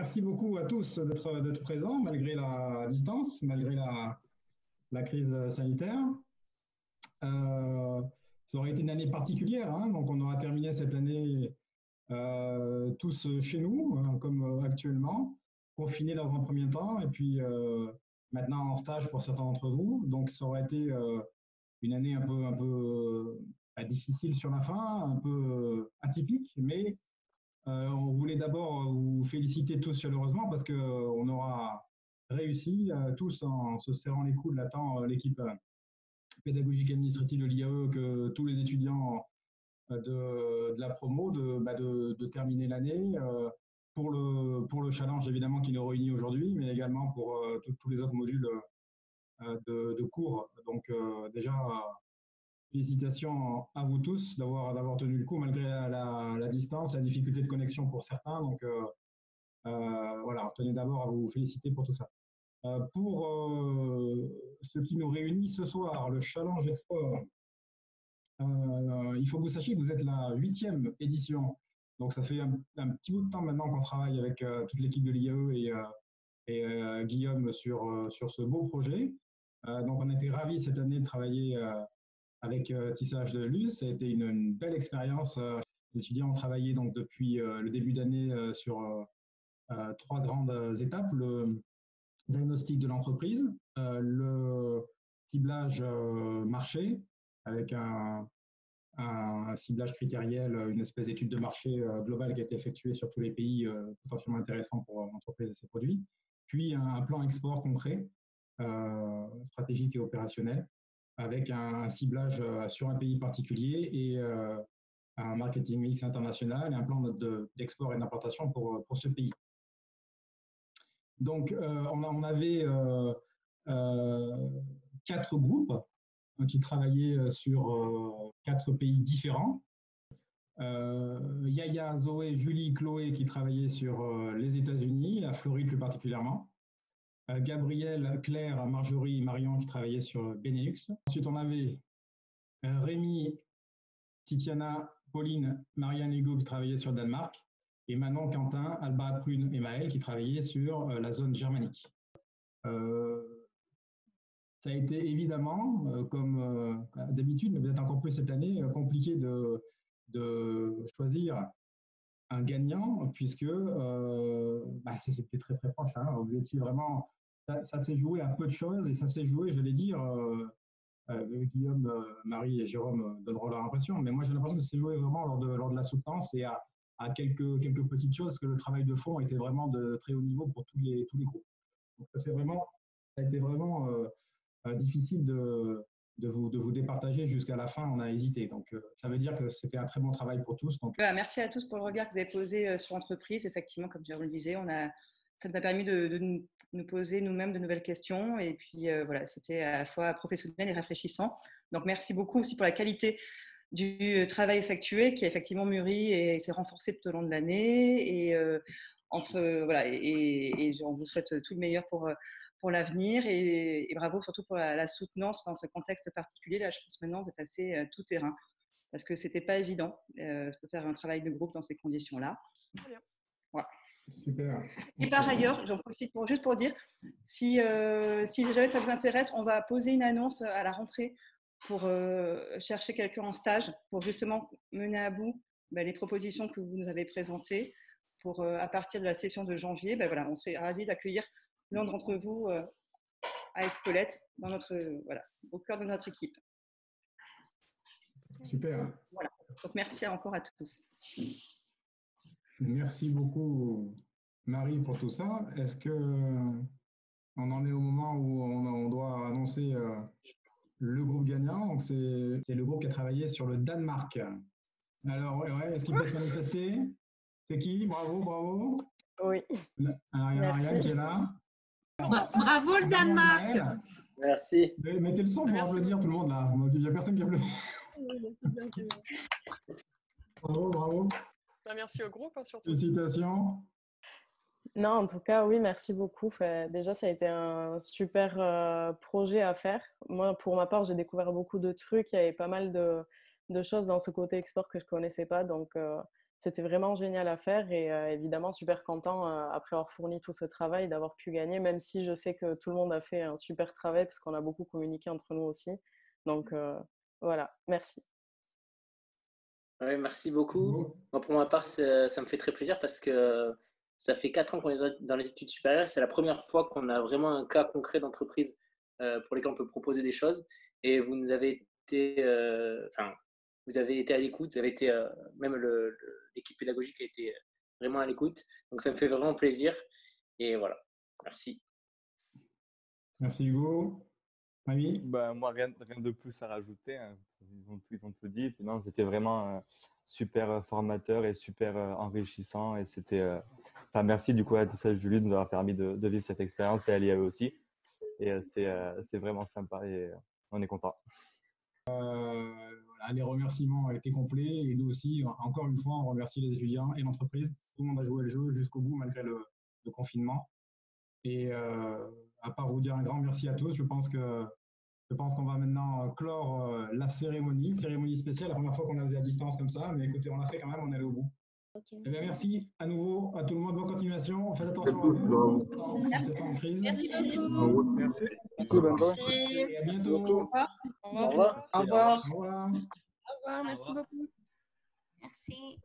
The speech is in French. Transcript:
merci beaucoup à tous d'être présents malgré la distance, malgré la crise sanitaire. Ça aurait été une année particulière, hein, donc on aura terminé cette année tous chez nous, hein, comme actuellement, confinés dans un premier temps, et puis maintenant en stage pour certains d'entre vous. Donc ça aurait été une année un peu difficile sur la fin, un peu atypique, mais on voulait d'abord vous féliciter tous chaleureusement parce qu'on aura réussi tous en se serrant les coudes, l'équipe pédagogique administrative de l'IAE, que tous les étudiants de la promo, de terminer l'année pour le challenge évidemment qui nous réunit aujourd'hui, mais également pour tous les autres modules de cours. Donc déjà, félicitations à vous tous d'avoir tenu le coup malgré la distance, la difficulté de connexion pour certains. Donc voilà, je tenais d'abord à vous féliciter pour tout ça. Pour ce qui nous réunit ce soir, le Challenge Export, il faut que vous sachiez que vous êtes la 8e édition. Donc ça fait un petit bout de temps maintenant qu'on travaille avec toute l'équipe de l'IAE et Guillaume sur ce beau projet. Donc on était ravis cette année de travailler avec Tissage de Luz. Ça a été une belle expérience. Les étudiants ont travaillé donc depuis le début d'année sur 3 grandes étapes. Le diagnostic de l'entreprise, le ciblage marché avec un ciblage critériel, une espèce d'étude de marché globale qui a été effectuée sur tous les pays potentiellement intéressants pour l'entreprise et ses produits, puis un plan export concret, stratégique et opérationnel, avec un ciblage sur un pays particulier et un marketing mix international et un plan d'export et d'importation pour ce pays. Donc, on avait 4 groupes qui travaillaient sur 4 pays différents. Yaya, Zoé, Julie, Chloé qui travaillaient sur les États-Unis, la Floride plus particulièrement. Gabriel, Claire, Marjorie, Marion qui travaillaient sur Benelux. Ensuite, on avait Rémi, Titiana, Pauline, Marianne et Hugo qui travaillaient sur Danemark. Et Manon, Quentin, Alba, Prune et Maël qui travaillaient sur la zone germanique. Ça a été évidemment, comme d'habitude, mais peut-être encore plus cette année, compliqué de choisir un gagnant, puisque c'était très très proche. Hein. Vous étiez vraiment, ça s'est joué à peu de choses, et ça s'est joué, je vais dire, Guillaume, Marie et Jérôme donneront leur impression, mais moi j'ai l'impression que ça s'est joué vraiment lors de la soutenance et à quelques petites choses, que le travail de fond était vraiment de très haut niveau pour tous les groupes. Donc ça a été vraiment difficile de vous départager jusqu'à la fin. On a hésité, donc ça veut dire que c'était un très bon travail pour tous. Donc merci à tous pour le regard que vous avez posé sur l'entreprise. Effectivement, comme je le disais, ça nous a permis de nous poser nous-mêmes de nouvelles questions, et puis voilà, c'était à la fois professionnel et rafraîchissant. Donc merci beaucoup aussi pour la qualité du travail effectué, qui a effectivement mûri et s'est renforcé tout au long de l'année. Et voilà, et on vous souhaite tout le meilleur pour l'avenir, et bravo surtout pour la soutenance dans ce contexte particulier. Là, je pense maintenant de passer tout terrain, parce que c'était pas évident de faire un travail de groupe dans ces conditions-là. Voilà. Super. Et par ailleurs, j'en profite juste pour dire, si jamais ça vous intéresse, on va poser une annonce à la rentrée pour chercher quelqu'un en stage, pour justement mener à bout les propositions que vous nous avez présentées, pour à partir de la session de janvier. Voilà, on serait ravis d'accueillir l'un d'entre vous à Espelette, au cœur de notre équipe. Super. Voilà. Donc merci encore à tous. Merci beaucoup Marie pour tout ça. Est-ce que on en est au moment où on doit annoncer le groupe gagnant? Donc c'est le groupe qui a travaillé sur le Danemark. Alors ouais, est-ce qu'il peut se manifester? C'est qui? Bravo. Oui. Alors il y a Marianne qui est là. Bravo le Danemark. Merci. Mettez le son pour applaudir tout le monde là. Il n'y a personne qui applaudit. Bravo. Merci au groupe surtout. Félicitations. Non, en tout cas, oui, merci beaucoup. Déjà, ça a été un super projet à faire. Moi, pour ma part, j'ai découvert beaucoup de trucs. Il y avait pas mal de choses dans ce côté export que je ne connaissais pas. Donc, c'était vraiment génial à faire et évidemment super content après avoir fourni tout ce travail d'avoir pu gagner, même si je sais que tout le monde a fait un super travail parce qu'on a beaucoup communiqué entre nous aussi. Donc voilà, merci. Ouais, merci beaucoup. Moi, pour ma part, ça me fait très plaisir parce que ça fait 4 ans qu'on est dans les études supérieures. C'est la première fois qu'on a vraiment un cas concret d'entreprise pour lesquels on peut proposer des choses. Et vous nous avez été, vous avez été à l'écoute. Vous avez été, même l'équipe pédagogique a été vraiment à l'écoute. Donc, ça me fait vraiment plaisir. Et voilà. Merci. Merci Hugo. Mamie? Moi, rien de plus à rajouter, hein. Ils ont tout dit. Et puis, non, c'était vraiment super formateur et super enrichissant. Et c'était, merci du coup à Tessa Julie de nous avoir permis de vivre cette expérience et à l'IAE aussi. Et c'est vraiment sympa et on est content. Voilà, les remerciements ont été complets et nous aussi, encore une fois, on remercie les étudiants et l'entreprise. Tout le monde a joué le jeu jusqu'au bout malgré le confinement. Et à part vous dire un grand merci à tous, je pense qu'on va maintenant clore la cérémonie spéciale, la première fois qu'on la faisait à distance comme ça, mais écoutez, on l'a fait quand même, on est allé au bout. Okay. Eh bien, merci à nouveau à tout le monde, bonne continuation, faites attention à vous, c'est pas en crise. Merci beaucoup. Merci. Merci, bonne journée. Et à bientôt. Au revoir. Au revoir. Au revoir. Au revoir, merci beaucoup. Merci.